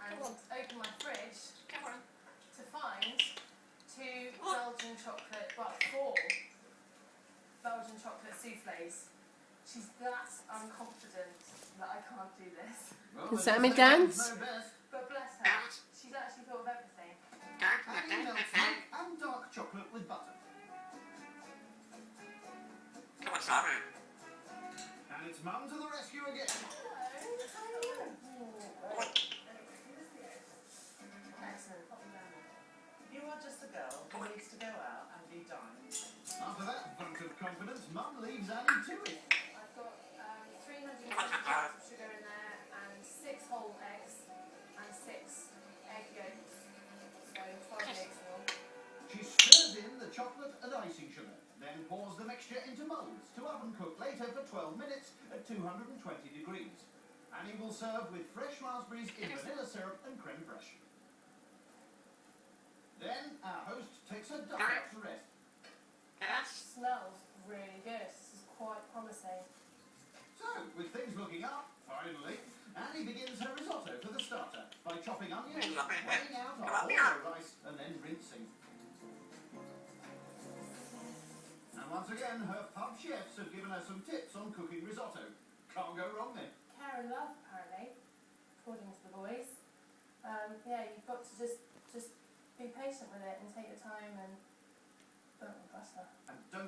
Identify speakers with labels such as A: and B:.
A: and open my fridge to find 2 Belgian chocolate, well, 4 Belgian chocolate souffles. She's that unconfident that I can't do this.
B: Can Sammi dance?
A: But bless her, she's actually thought of everything.
C: Adding milk and dark chocolate with butter.
D: Come on, Sammi.
C: And it's Mum to the rescue again.
A: Excellent.
E: You are just a girl who needs to go out and be dined.
C: After that vote of confidence, Mum leaves Annie to it.
A: I've got 300 grams of sugar in there and 6 whole eggs and 6 egg yolks. So 12 eggs in all.
C: She stirs in the chocolate and icing sugar, then pours the mixture into moulds to oven cook later for 12 minutes at 220 degrees. Annie will serve with fresh raspberries in vanilla syrup and creme fraiche. Then our host takes her duck out to rest.
A: Smells really good. This is quite promising.
C: So, with things looking up, finally, Annie begins her risotto for the starter by chopping onions, weighing out our orzo rice, and then rinsing. And once again, her pub chefs have given her some tips on cooking risotto. Can't go wrong then.
A: Care and love, apparently, according to the boys. Yeah, you've got to just be patient with it and take your time and don't butter.
C: And don't